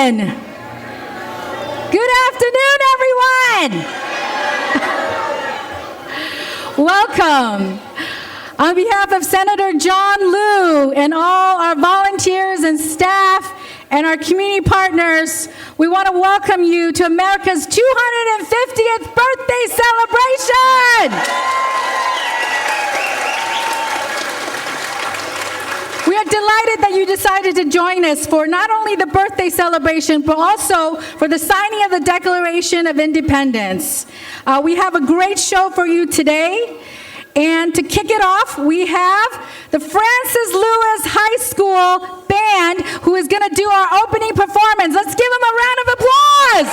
everyone. Good afternoon, everyone. Welcome. On behalf of Senator JohnCLiu and all our volunteers and staff and our community partners, we want to welcome you to America's 250th birthday celebration. We are delighted that you decided to join us for not only the birthday celebration, but also for the signing of the Declaration of Independence. We have a great show for you today. And to kick it off, we have the Francis Lewis High School Band who is going to do our opening performance. Let's give them a round of applause.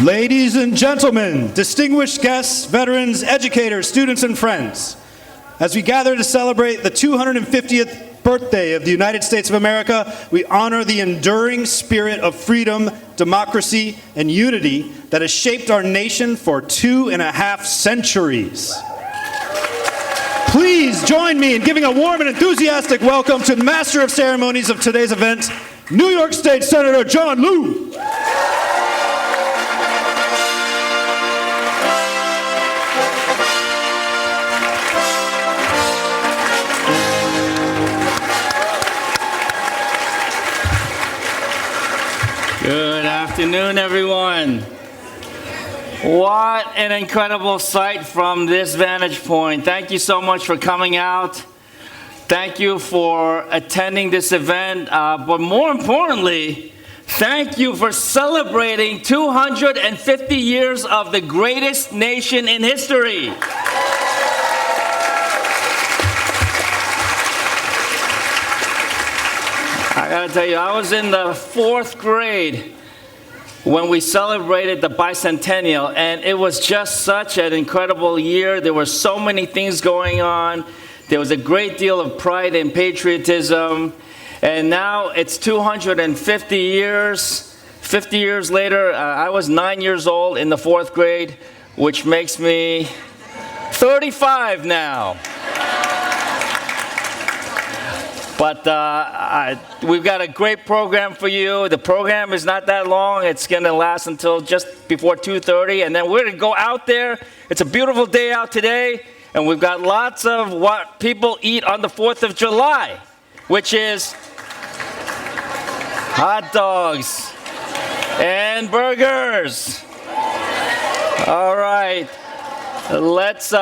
Ladies and gentlemen, distinguished guests, veterans, educators, students, and friends, as we gather to celebrate the 250th birthday of the United States of America, we honor the enduring spirit of freedom, democracy, and unity that has shaped our nation for 2.5 centuries. Please join me in giving a warm and enthusiastic welcome to the Master of Ceremonies of today's event, New York State Senator JohnCLiu. Good afternoon, everyone. What an incredible sight from this vantage point. Thank you so much for coming out. Thank you for attending this event. But more importantly, thank you for celebrating 250 years of the greatest nation in history. I gotta tell you, I was in the 4th grade when we celebrated the bicentennial, and it was just such an incredible year. There were so many things going on. There was a great deal of pride and patriotism, and now it's 250 years. 50 years later, I was 9 years old in the 4th grade, which makes me 35 now. But we've got a great program for you. The program is not that long. It's going to last until just before 2:30, and then we're going to go out there. It's a beautiful day out today, and we've got lots of what people eat on the 4th of July, which is hot dogs. And burgers. All right. Let's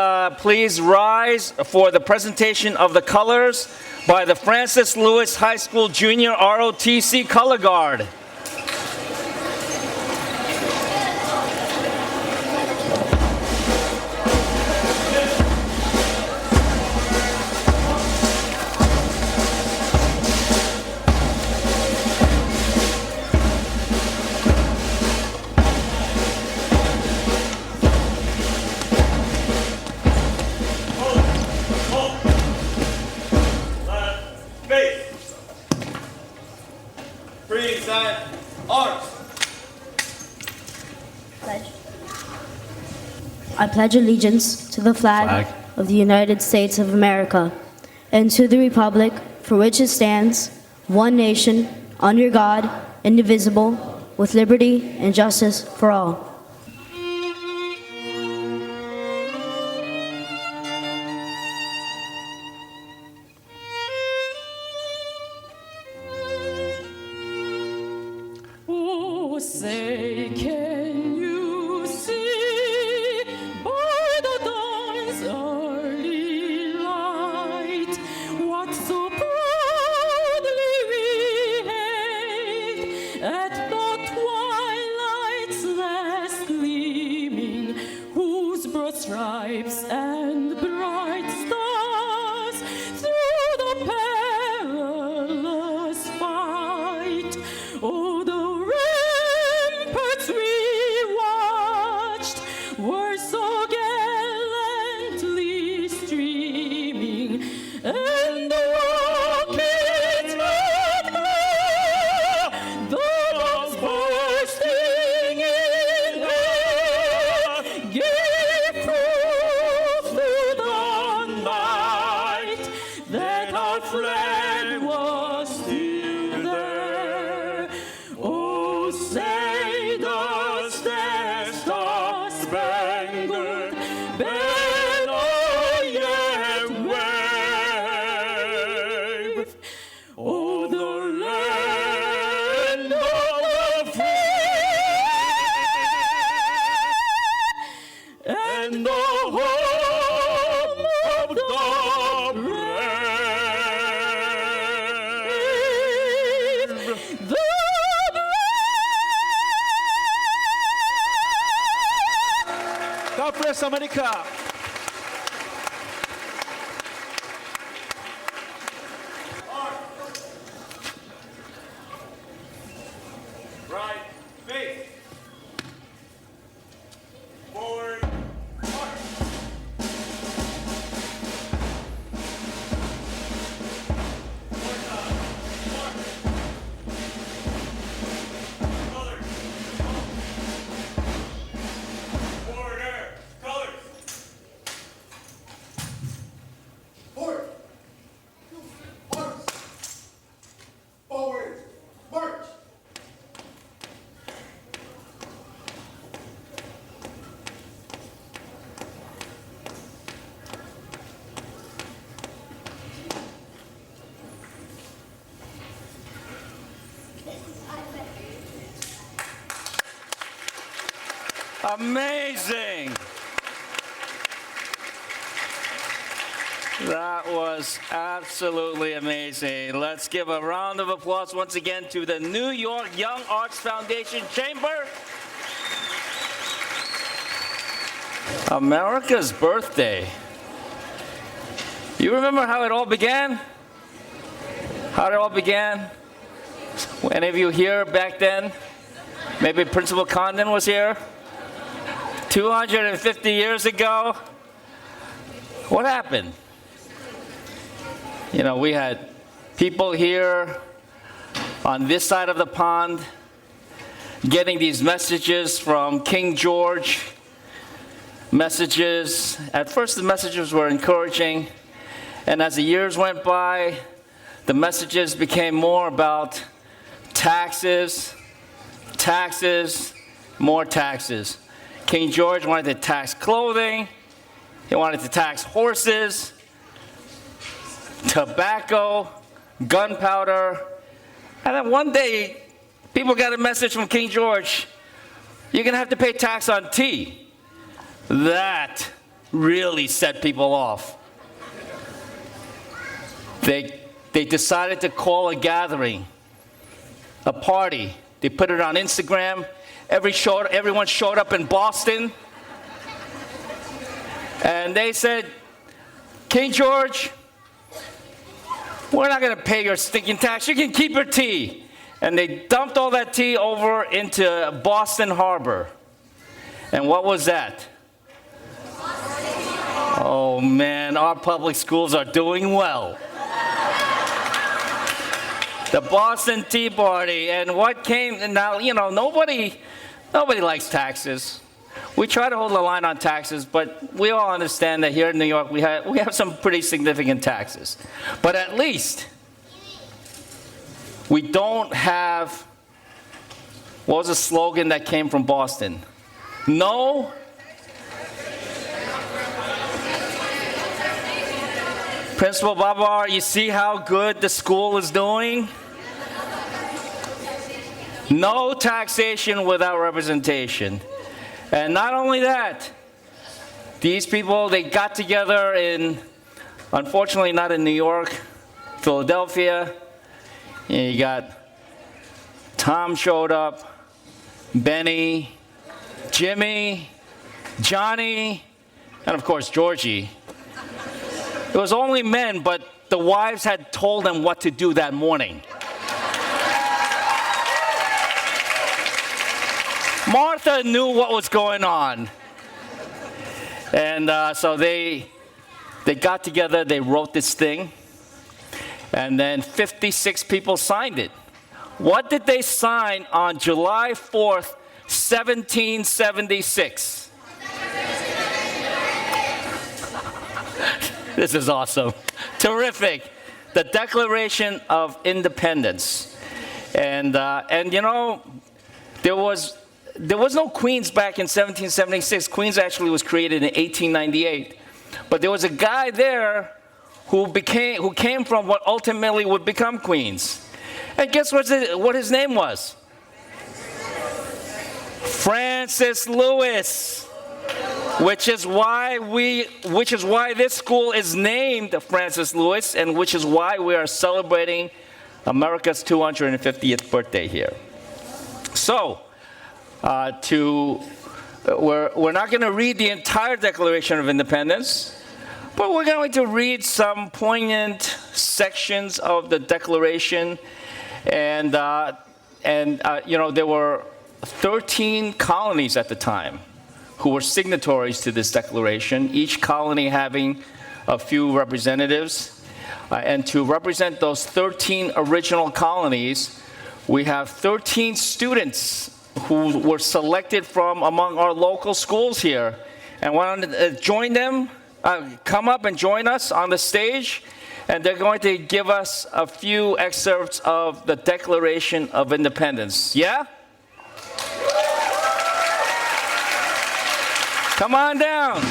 please rise for the presentation of the colors by the Francis Lewis High School Junior ROTC Color Guard. I pledge allegiance to the flag of the United States of America and to the republic for which it stands, one nation, under God, indivisible, with liberty and justice for all. Oh, say, can you see by the dawn's early light what so proudly we hailed at the twilight's last gleaming, whose broad stripes and bright stars through the perilous fight, oh, the ramparts we watched were so gallantly streaming, and the rockets red glare, the bombs bursting in air, gave proof through the night that our flag was still there. Oh, say does the star-spangled banner yet wave? Oh, the land of the free and the home of the brave. The God bless America. Right, face. Forward, march. Order, colors. Forward. March. Forward, march. Amazing. That was absolutely amazing. Let's give a round of applause once again to the New York Young Arts Foundation Chamber. America's birthday. You remember how it all began? How it all began? Any of you here back then? Maybe Principal Condon was here? 250 years ago? What happened? You know, we had people here on this side of the pond getting these messages from King George. Messages, at first the messages were encouraging, and as the years went by, the messages became more about taxes, taxes, more taxes. King George wanted to tax clothing, he wanted to tax horses, tobacco, gunpowder, and then one day People got a message from King George. You're going to have to pay tax on tea. That really set people off. They decided to call a gathering, a party. They put it on Instagram. Everyone showed up in Boston. And they said, King George, we're not going to pay your stinking tax. You can keep your tea. And they dumped all that tea over into Boston Harbor. And what was that? Oh man, our public schools are doing well. The Boston Tea Party. And what came, now, nobody likes taxes. We try to hold the line on taxes, but we all understand that here in New York we have some pretty significant taxes. But at least we don't have, what was the slogan that came from Boston? No. Principal Babar, you see how good the school is doing? No taxation without representation. And not only that, these people, they got together in, unfortunately not in New York, Philadelphia. And you got Tom showed up, Benny, Jimmy, Johnny, and of course Georgie. It was only men, but the wives had told them what to do that morning. Martha knew what was going on. And so they got together, they wrote this thing, and then 56 people signed it. What did they sign on July 4th, 1776? This is awesome. Terrific. The Declaration of Independence. And there was no Queens back in 1776. Queens actually was created in 1898. But there was a guy there who came from what ultimately would become Queens. And guess what his name was? Francis Lewis. Which is why this school is named Francis Lewis, and which is why we are celebrating America's 250th birthday here. So, we're not going to read the entire Declaration of Independence, but we're going to read some poignant sections of the Declaration. And there were 13 colonies at the time who were signatories to this declaration, each colony having a few representatives. And to represent those 13 original colonies, we have 13 students who were selected from among our local schools here. And I want to join them, come up and join us on the stage, and they're going to give us a few excerpts of the Declaration of Independence. Yeah? Come on down.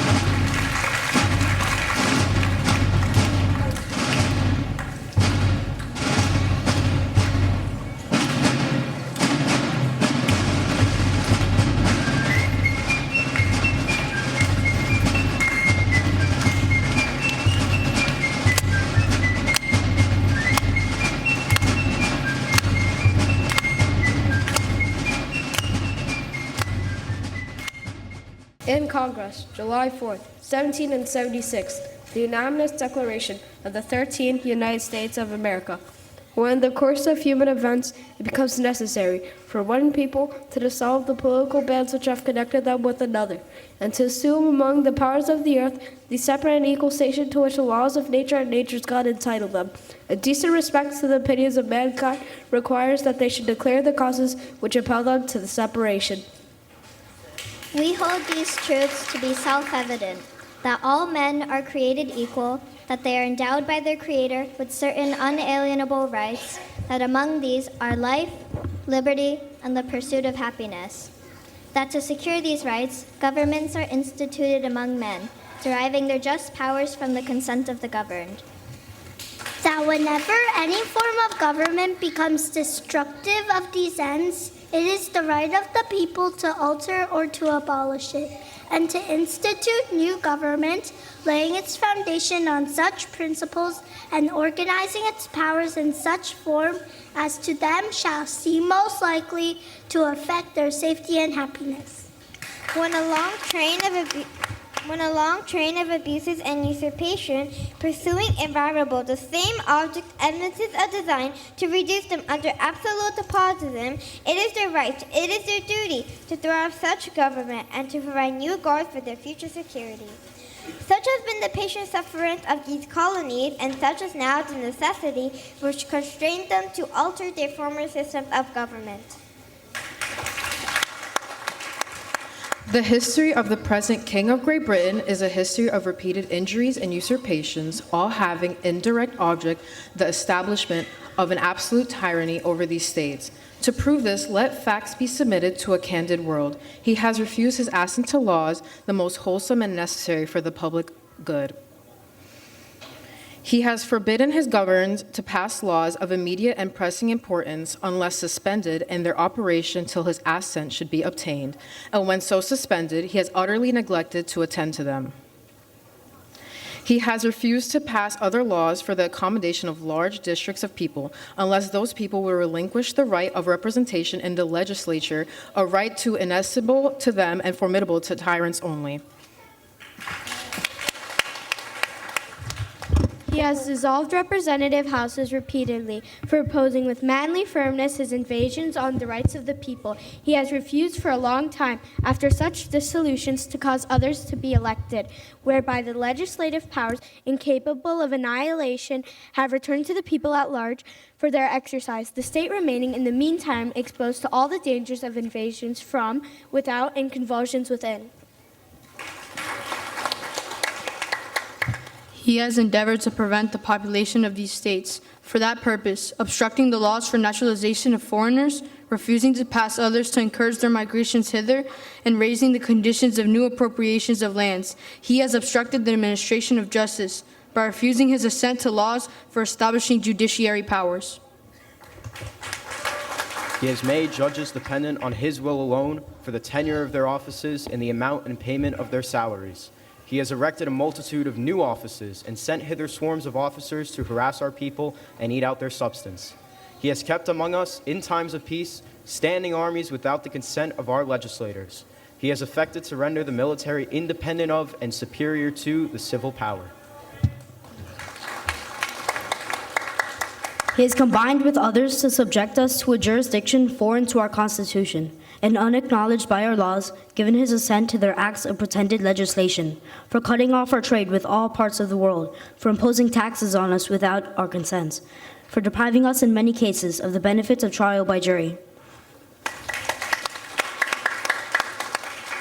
In Congress, July 4th, 1776, the unanimous declaration of the 13th United States of America. When in the course of human events it becomes necessary for one people to dissolve the political bands which have connected them with another, and to assume among the powers of the earth the separate and equal station to which the laws of nature and nature's God entitle them, a decent respect to the opinions of mankind requires that they should declare the causes which impel them to the separation. We hold these truths to be self-evident, that all men are created equal, that they are endowed by their Creator with certain unalienable rights, that among these are life, liberty, and the pursuit of happiness. That to secure these rights, governments are instituted among men, deriving their just powers from the consent of the governed. that whenever any form of government becomes destructive of these ends, it is the right of the people to alter or to abolish it, and to institute new government, laying its foundation on such principles and organizing its powers in such form as to them shall seem most likely to affect their safety and happiness. When a long train of abuses and usurpation, pursuing invariable the same object evidences a design to reduce them under absolute despotism, it is their right, it is their duty to throw off such government and to provide new guards for their future security. Such has been the patient sufferance of these colonies, and such is now the necessity which constrained them to alter their former systems of government. The history of the present King of Great Britain is a history of repeated injuries and usurpations, all having indirect object the establishment of an absolute tyranny over these states. To prove this, let facts be submitted to a candid world. He has refused his assent to laws, the most wholesome and necessary for the public good. He has forbidden his governors to pass laws of immediate and pressing importance unless suspended in their operation till his assent should be obtained, and when so suspended, he has utterly neglected to attend to them. He has refused to pass other laws for the accommodation of large districts of people, unless those people will relinquish the right of representation in the legislature, a right too inestimable to them and formidable to tyrants only. He has dissolved representative houses repeatedly for opposing with manly firmness his invasions on the rights of the people. He has refused for a long time, after such dissolutions, to cause others to be elected, whereby the legislative powers, incapable of annihilation, have returned to the people at large for their exercise, the state remaining in the meantime exposed to all the dangers of invasions from without and convulsions within. He has endeavored to prevent the population of these states. For that purpose, obstructing the laws for naturalization of foreigners, refusing to pass others to encourage their migrations hither, and raising the conditions of new appropriations of lands. He has obstructed the administration of justice by refusing his assent to laws for establishing judiciary powers. He has made judges dependent on his will alone for the tenure of their offices and the amount and payment of their salaries. He has erected a multitude of new offices and sent hither swarms of officers to harass our people and eat out their substance. He has kept among us, in times of peace, standing armies without the consent of our legislators. He has effected to render the military independent of and superior to the civil power. He has combined with others to subject us to a jurisdiction foreign to our Constitution, and unacknowledged by our laws, given his assent to their acts of pretended legislation, for cutting off our trade with all parts of the world, for imposing taxes on us without our consent, for depriving us in many cases of the benefits of trial by jury.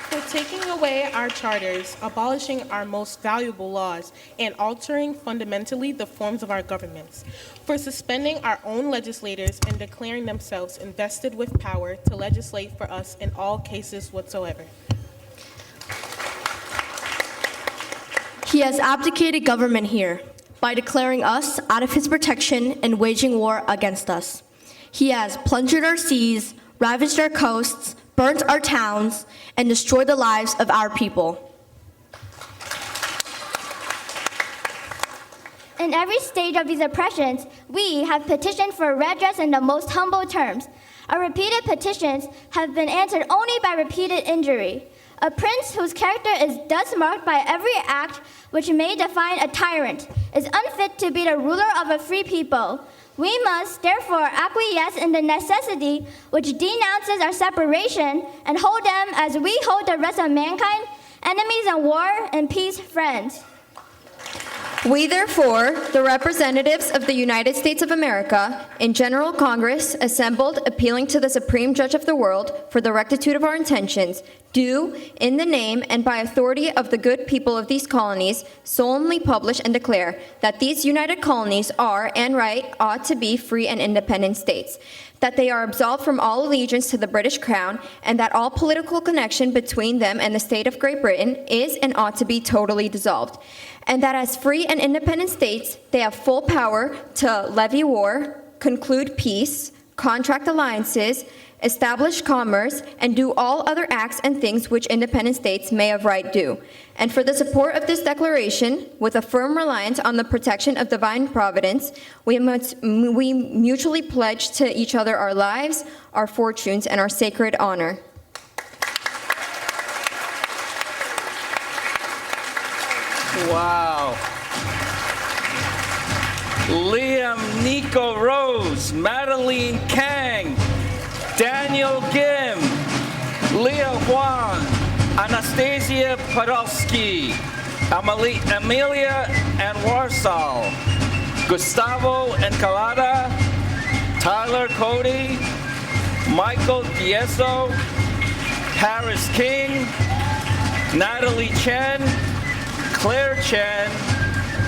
For taking away our charters, abolishing our most valuable laws, and altering fundamentally the forms of our governments. For suspending our own legislators and declaring themselves invested with power to legislate for us in all cases whatsoever. He has abdicated government here by declaring us out of his protection and waging war against us. He has plundered our seas, ravaged our coasts, burnt our towns, and destroyed the lives of our people. In every stage of these oppressions, we have petitioned for redress in the most humble terms. Our repeated petitions have been answered only by repeated injury. A prince whose character is thus marked by every act which may define a tyrant is unfit to be the ruler of a free people. We must therefore acquiesce in the necessity which denounces our separation and hold them as we hold the rest of mankind, enemies in war and peace friends. We, therefore, the representatives of the United States of America, in General Congress, assembled, appealing to the Supreme Judge of the world for the rectitude of our intentions, do, in the name and by authority of the good people of these colonies, solemnly publish and declare that these united colonies are, and ought to be free and independent states, that they are absolved from all allegiance to the British Crown, and that all political connection between them and the state of Great Britain is and ought to be totally dissolved, and that as free and independent states, they have full power to levy war, conclude peace, contract alliances, establish commerce, and do all other acts and things which independent states may of right do. And for the support of this declaration, with a firm reliance on the protection of divine providence, we mutually pledge to each other our lives, our fortunes, and our sacred honor. Wow. Liam Nico Rose, Madeline Kang, Daniel Kim, Leah Huang, Anastasia Podolsky, Amelia and Warsaw, Gustavo Encalada, Tyler Cody, Michael Dieso, Harris King, Natalie Chen, Claire Chen,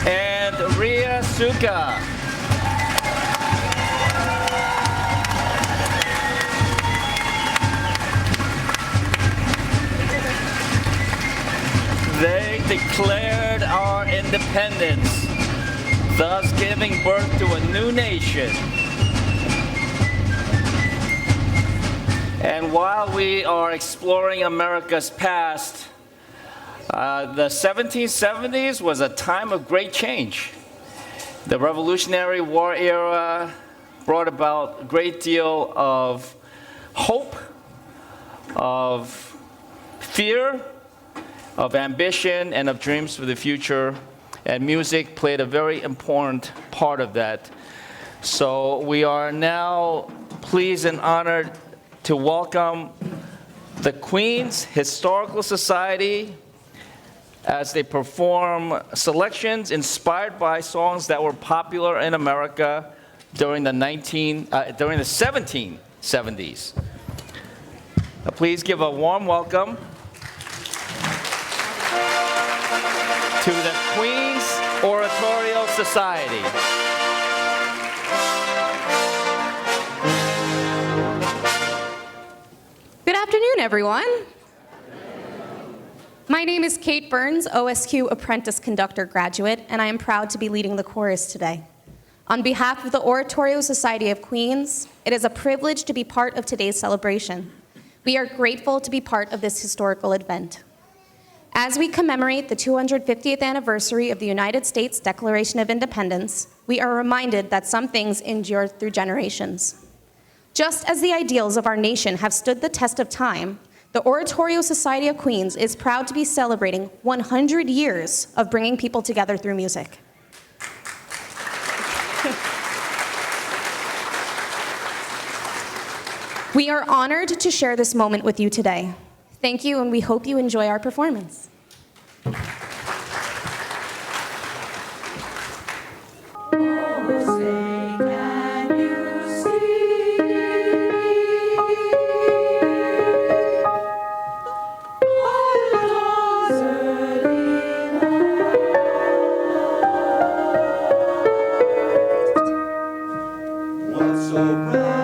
and Ria Suka. They declared our independence, thus giving birth to a new nation. And while we are exploring America's past, the 1770s was a time of great change. The Revolutionary War era brought about a great deal of hope, of fear, of ambition, and of dreams for the future. And music played a very important part of that. So we are now pleased and honored to welcome the Queens Historical Society as they perform selections inspired by songs that were popular in America during the 1770s. Please give a warm welcome to the Queens Oratorio Society. Good afternoon, everyone. My name is Kate Burns, OSQ Apprentice Conductor graduate, and I am proud to be leading the chorus today. On behalf of the Oratorio Society of Queens, it is a privilege to be part of today's celebration. We are grateful to be part of this historical event. As we commemorate the 250th anniversary of the United States Declaration of Independence, we are reminded that some things endure through generations. Just as the ideals of our nation have stood the test of time, the Oratorio Society of Queens is proud to be celebrating 100 years of bringing people together through music. We are honored to share this moment with you today. Thank you, and we hope you enjoy our performance. What's so proud?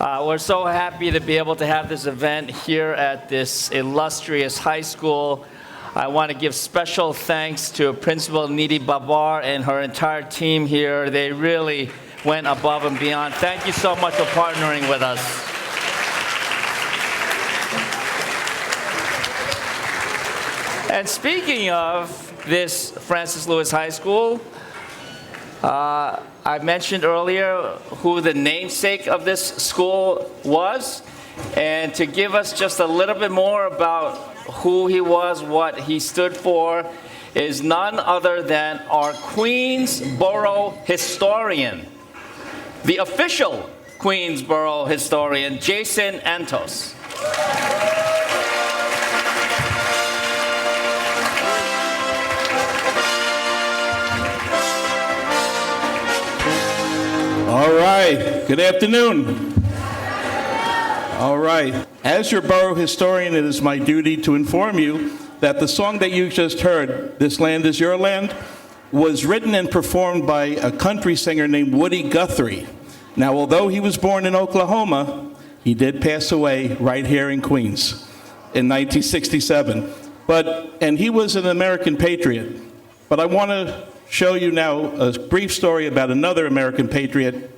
We're so happy to be able to have this event here at this illustrious high school. I want to give special thanks to Principal Nidhi Babar and her entire team here. They really went above and beyond. Thank you so much for partnering with us. And speaking of this Francis Lewis High School, I mentioned earlier who the namesake of this school was. And to give us just a little bit more about who he was, what he stood for, is none other than our Queensborough historian, the official Queensborough historian, Jason Antos. All right, good afternoon. All right, as your borough historian, it is my duty to inform you that the song that you just heard, This Land Is Your Land, was written and performed by a country singer named Woody Guthrie. Now, although he was born in Oklahoma, he did pass away right here in Queens in 1967. And he was an American patriot. But I want to show you now a brief story about another American patriot,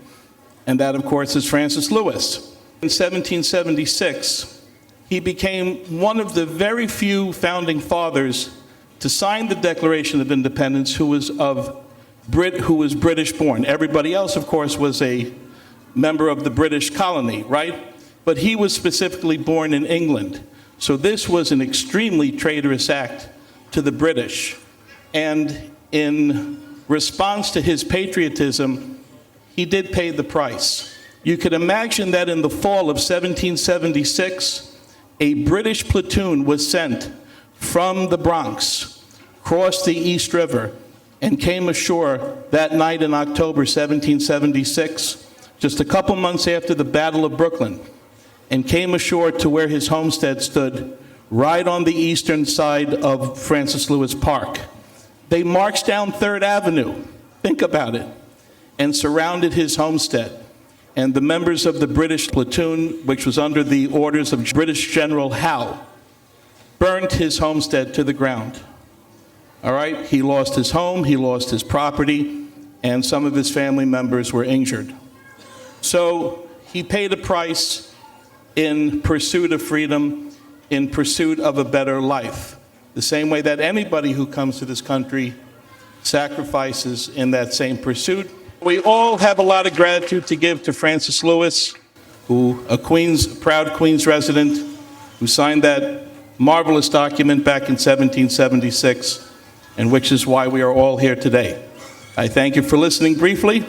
and that, of course, is Francis Lewis. In 1776, he became one of the very few founding fathers to sign the Declaration of Independence who was British born. Everybody else, of course, was a member of the British colony, right? But he was specifically born in England. So this was an extremely traitorous act to the British. And in response to his patriotism, he did pay the price. You could imagine that in the fall of 1776, a British platoon was sent from the Bronx, crossed the East River, and came ashore that night in October 1776, just a couple months after the Battle of Brooklyn, and came ashore to where his homestead stood, right on the eastern side of Francis Lewis Park. They marched down 3rd Avenue, think about it, and surrounded his homestead. And the members of the British platoon, which was under the orders of British General Howe, burned his homestead to the ground. All right, he lost his home, he lost his property, and some of his family members were injured. So he paid a price in pursuit of freedom, in pursuit of a better life. The same way that anybody who comes to this country sacrifices in that same pursuit. We all have a lot of gratitude to give to Francis Lewis, a proud Queens resident, who signed that marvelous document back in 1776, and which is why we are all here today. I thank you for listening briefly,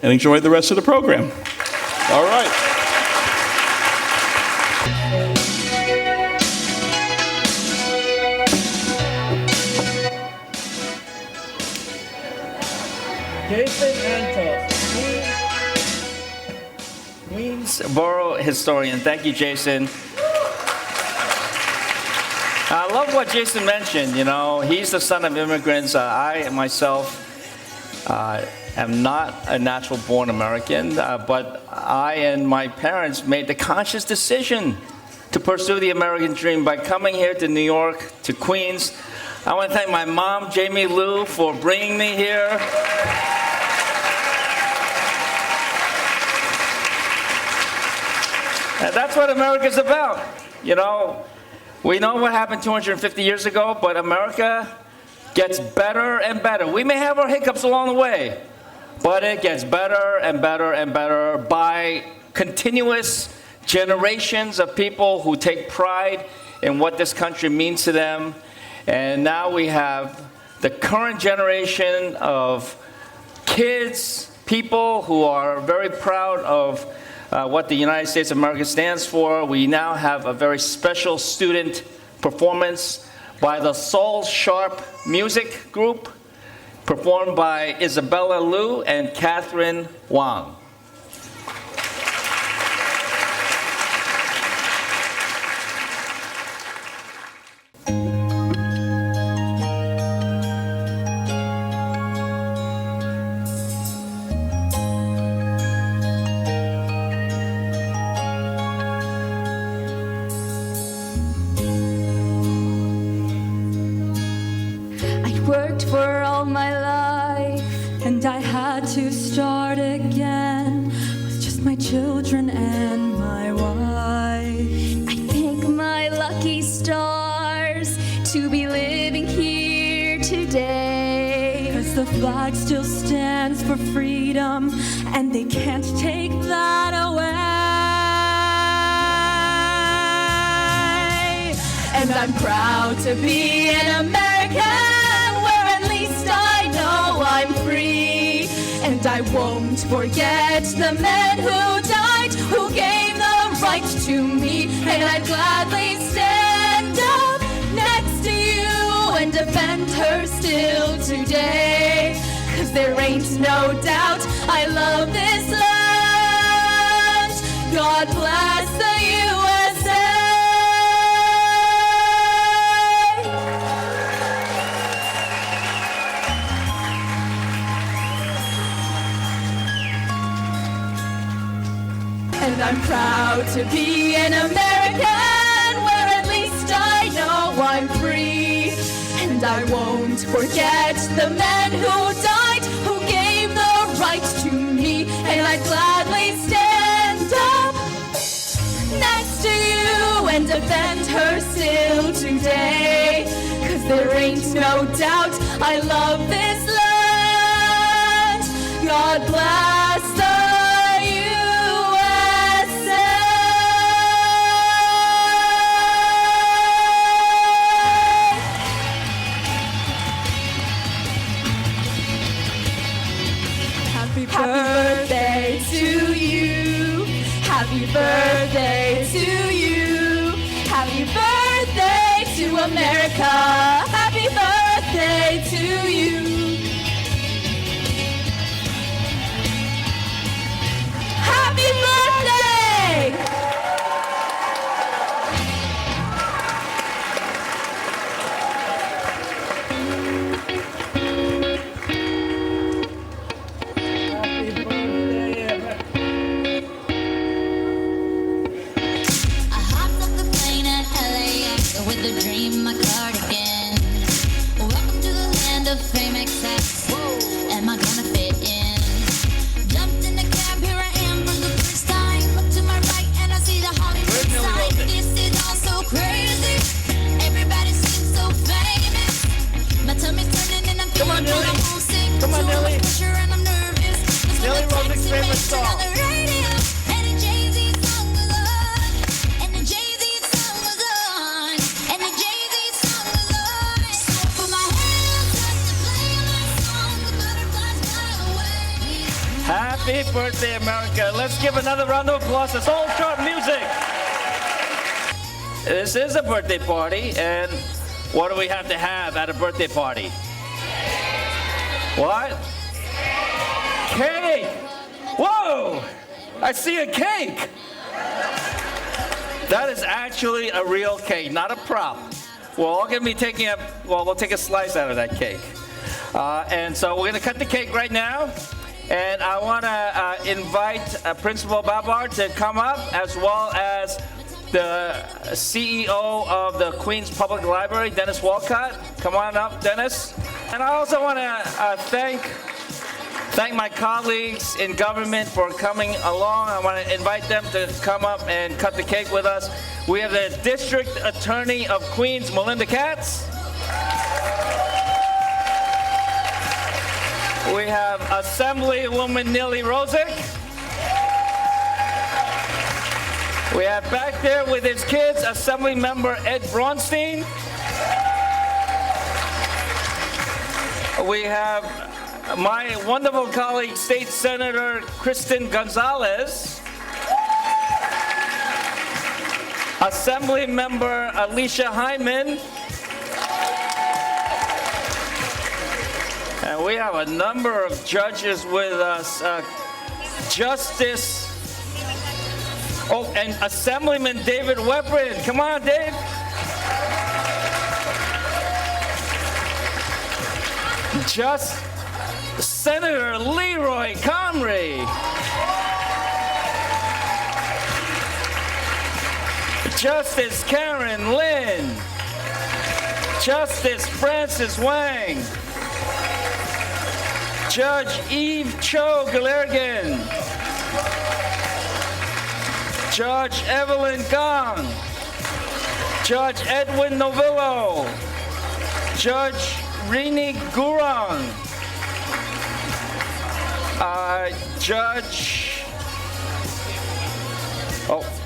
and enjoy the rest of the program. All right. Jason Antos, Queensborough historian. Thank you, Jason. I love what Jason mentioned. You know, he's the son of immigrants. I myself am not a natural-born American, but I and my parents made the conscious decision to pursue the American dream by coming here to New York, to Queens. I want to thank my mom, Jamie Liu, for bringing me here. And that's what America's about. You know, we know what happened 250 years ago, but America gets better and better. We may have our hiccups along the way, but it gets better and better and better by continuous generations of people who take pride in what this country means to them. And now we have the current generation of kids, people who are very proud of what the United States of America stands for. We now have a very special student performance by the Soul Sharp Music Group, performed by Isabella Liu and Catherine Wang. all my life, and I had to start again with just my children and my wife. I thank my lucky stars to be living here today. 'Cause the flag still stands for freedom, and they can't take that away. And I'm proud to be an American, where at least I know I'm free. And I won't forget the men who died, who gave the right to me. And I'd gladly stand up next to you and defend her still today. 'Cause there ain't no doubt I love this land. God bless the USA. And I'm proud to be an American, where at least I know I'm free. And I won't forget the men who died, who gave the right to me. And I'd gladly stand up next to you and defend her still today. 'Cause there ain't no doubt I love this land. God bless the Happy birthday to you. Happy birthday to you. Happy birthday to America. Happy birthday to you. Happy birthday! With a dream, my cardigan. Welcome to the land of fame excess. Am I gonna fit in? Jumped in the cab, here I am for the first time. Look to my right and I see the Hollywood sign. This is all so crazy. Everybody seems so famous. My tummy's turning and I'm feeling kind of homesick. Come on, Nelly. Pressure and I'm nervous. Nelly Rose's favorite song. Happy birthday, America. Let's give another round of applause to Soul Sharp Music. This is a birthday party, and what do we have to have at a birthday party? What? Cake! Whoa! I see a cake! That is actually a real cake, not a prop. We're all gonna be taking we'll take a slice out of that cake. And so we're gonna cut the cake right now. And I want to invite Principal Babar to come up, as well as the CEO of the Queens Public Library, Dennis Walcott. Come on up, Dennis. And I also want to thank my colleagues in government for coming along. I want to invite them to come up and cut the cake with us. We have the District Attorney of Queens, Melinda Katz. We have Assemblywoman Nili Rosick. We have back there with his kids, Assembly Member Ed Braunstein. We have my wonderful colleague, State Senator Kristen Gonzalez. Assembly Member Alicia Hyman. And we have a number of judges with us. And Assemblyman David Weprin. Come on, Dave. Senator Leroy Comrie. Justice Karen Lynn. Justice Francis Wang. Judge Eve Cho Galergan, Judge Evelyn Gong, Judge Edwin Novillo, Judge Rini Gurung,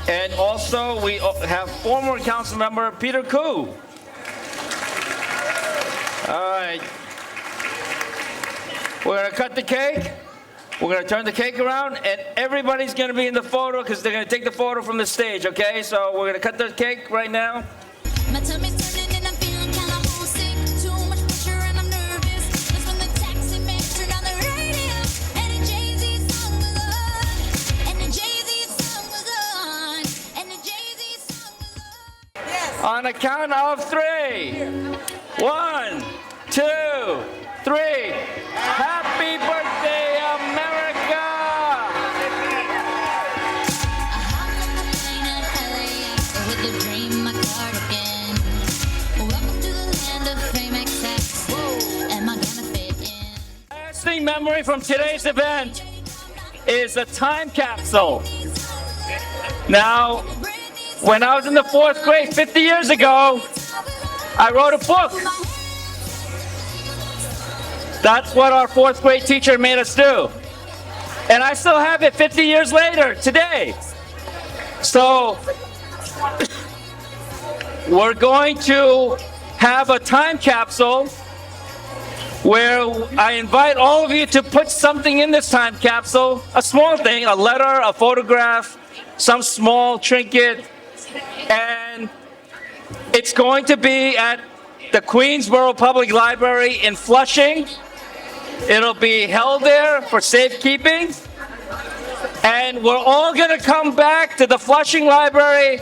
and also we have former council member Peter Koo. All right. We're going to cut the cake. We're going to turn the cake around, and everybody's going to be in the photo because they're going to take the photo from the stage, okay? So we're going to cut the cake right now. My tummy's turning and I'm feeling kinda homesick. Too much pressure and I'm nervous. That's when the taxi man turned on the radio, and the Jay-Z song was on. And the Jay-Z song was on. And the Jay-Z song was on. On a count of 3. 1, 2, 3. Happy birthday, America! With a dream, my cardigan. Welcome to the land of fame excess. Am I gonna fit in? Lasting memory from today's event is a time capsule. Now, when I was in the 4th grade 50 years ago, I wrote a book. That's what our 4th grade teacher made us do. And I still have it 50 years later, today. So, we're going to have a time capsule where I invite all of you to put something in this time capsule, a small thing, a letter, a photograph, some small trinket, and it's going to be at the Queensboro Public Library in Flushing. It'll be held there for safekeeping. And we're all going to come back to the Flushing Library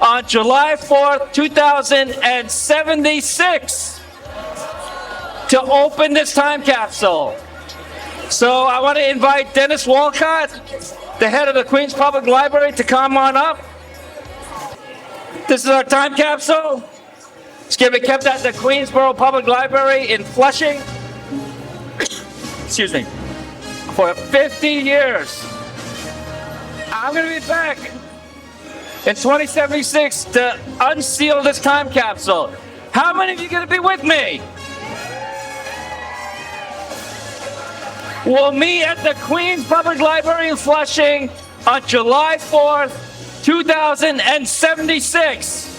on July 4th, 2076 to open this time capsule. So I want to invite Dennis Walcott, the head of the Queens Public Library, to come on up. This is our time capsule. It's going to be kept at the Queensboro Public Library in Flushing. Excuse me. For 50 years. I'm going to be back in 2076 to unseal this time capsule. How many of you are going to be with me? We'll meet at the Queens Public Library in Flushing on July 4th, 2076.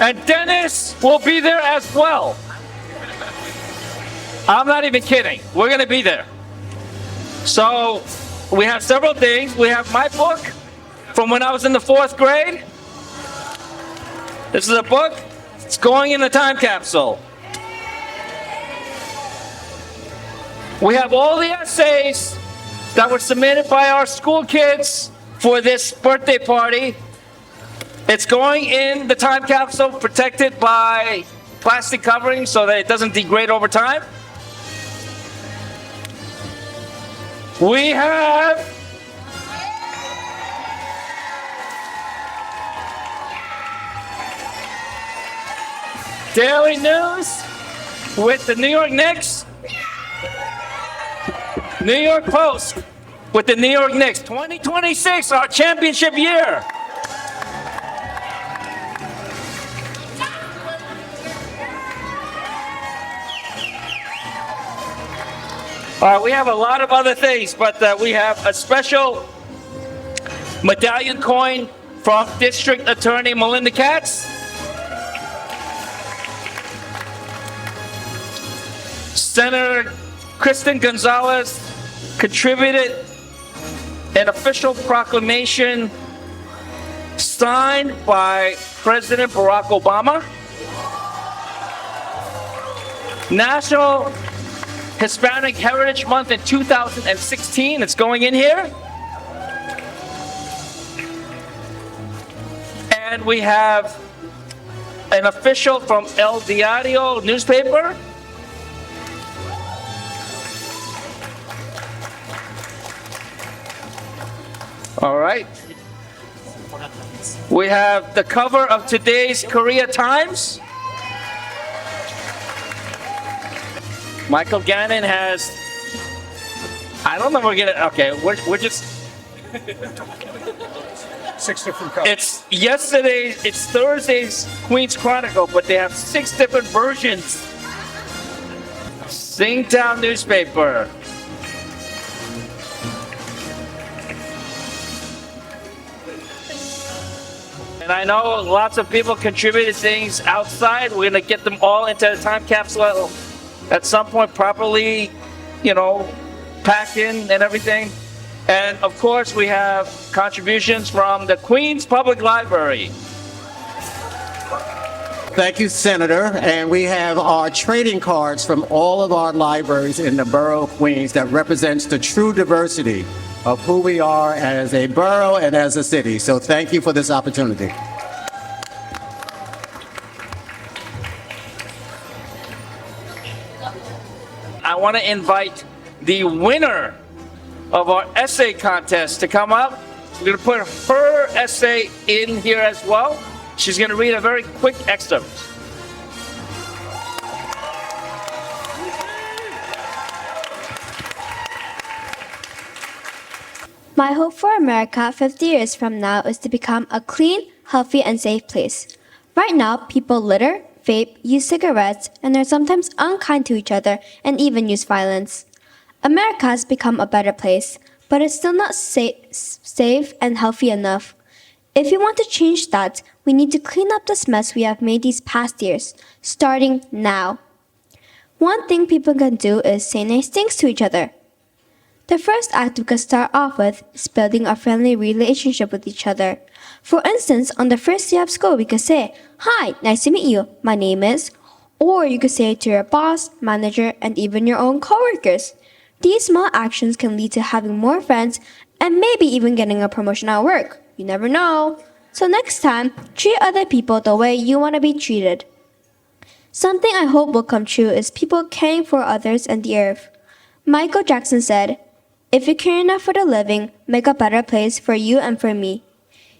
And Dennis will be there as well. I'm not even kidding. We're going to be there. So we have several things. We have my book from when I was in the 4th grade. This is a book. It's going in the time capsule. We have all the essays that were submitted by our school kids for this birthday party. It's going in the time capsule, protected by plastic covering so that it doesn't degrade over time. We have Daily News with the New York Knicks, New York Post with the New York Knicks. 2026, our championship year. We have a lot of other things, but we have a special medallion coin from District Attorney Melinda Katz. Senator Kristen Gonzalez contributed an official proclamation signed by President Barack Obama. National Hispanic Heritage Month in 2016. It's going in here. And we have an official from El Diario newspaper. All right. We have the cover of today's Korea Times. Michael Gannon has, I don't know if we're gonna, okay, we're just, 6 different colors. It's Thursday's Queen's Chronicle, but they have 6 different versions. Singtown newspaper. And I know lots of people contributed things outside. We're gonna get them all into the time capsule at some point, properly, packed in and everything. And of course, we have contributions from the Queens Public Library. Thank you, Senator. And we have our trading cards from all of our libraries in the borough of Queens that represents the true diversity of who we are as a borough and as a city. So thank you for this opportunity. I want to invite the winner of our essay contest to come up. We're going to put her essay in here as well. She's going to read a very quick excerpt. My hope for America 50 years from now is to become a clean, healthy, and safe place. Right now, people litter, vape, use cigarettes, and are sometimes unkind to each other and even use violence. America has become a better place, but it's still not safe and healthy enough. If we want to change that, we need to clean up this mess we have made these past years, starting now. One thing people can do is say nice things to each other. The first act we could start off with is building a friendly relationship with each other. For instance, on the first day of school, we could say, "Hi, nice to meet you. My name is," or you could say it to your boss, manager, and even your own coworkers. These small actions can lead to having more friends and maybe even getting a promotion at work. You never know. So next time, treat other people the way you want to be treated. Something I hope will come true is people caring for others and the earth. Michael Jackson said, "If you care enough for the living, make a better place for you and for me."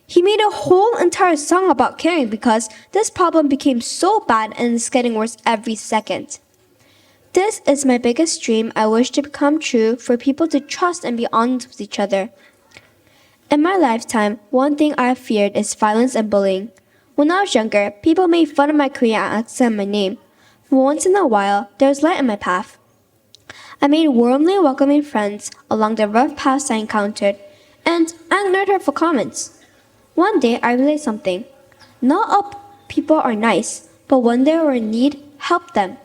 He made a whole entire song about caring because this problem became so bad and is getting worse every second. This is my biggest dream I wish to become true, for people to trust and be honest with each other. In my lifetime, one thing I have feared is violence and bullying. When I was younger, people made fun of my Korean accent and my name. But once in a while, there was light in my path. I made warmly welcoming friends along the rough paths I encountered, and I ignored hurtful comments. One day, I realized something. Not all people are nice, but when they are in need, help them.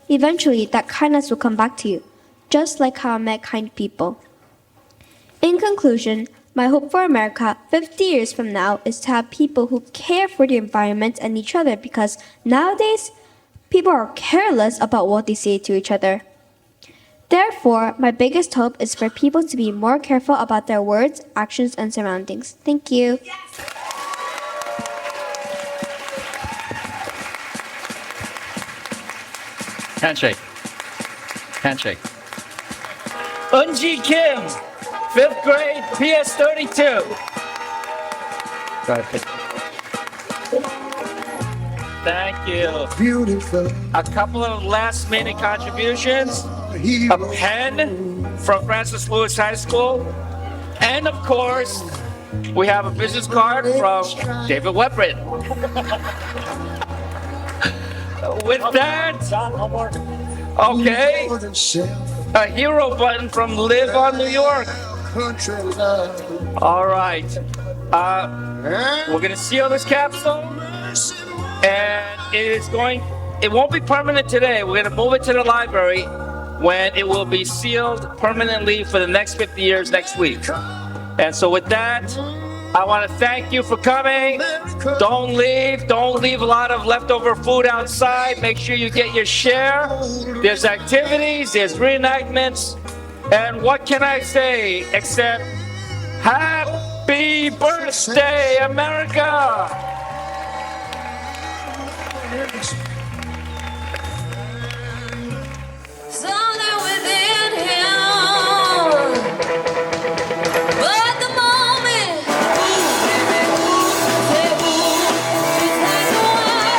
Eventually, that kindness will come back to you, just like how I met kind people. In conclusion, my hope for America 50 years from now is to have people who care for the environment and each other, because nowadays, people are careless about what they say to each other. Therefore, my biggest hope is for people to be more careful about their words, actions, and surroundings. Thank you. Handshake. Handshake. Eunji Kim, 5th grade, PS 32. Go ahead. Thank you. Beautiful. A couple of last minute contributions. A pen from Francis Lewis High School. And of course, we have a business card from David Webrit. With that, okay, a hero button from Live on New York. All right, we're gonna seal this capsule, and it won't be permanent today. We're gonna move it to the library when it will be sealed permanently for the next 50 years next week. And so with that, I want to thank you for coming. Don't leave a lot of leftover food outside. Make sure you get your share. There's activities, there's reenactments, and what can I say except happy birthday, America! Something within him, but the moment, ooh, baby, ooh, it takes a while.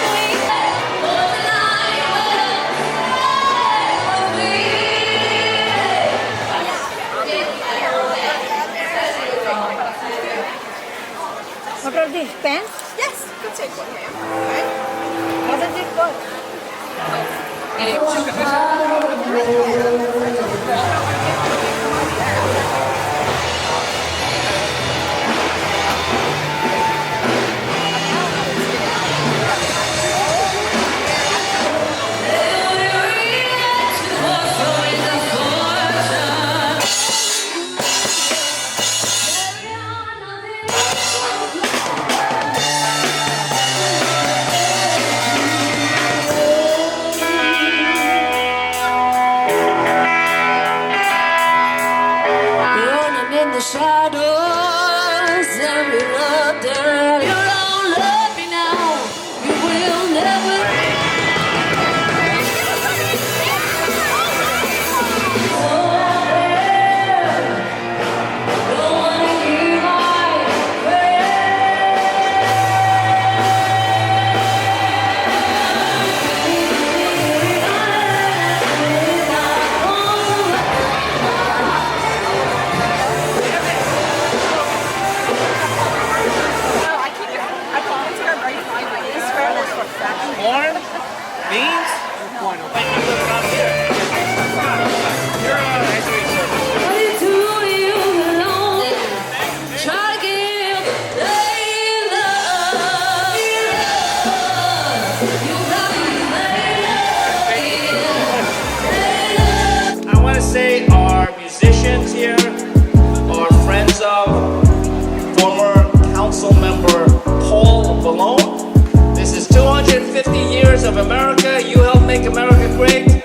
Corn? Beans? I want to say our musicians here are friends of former council member Paul Ballone. This is 250 years of America. You helped make America great.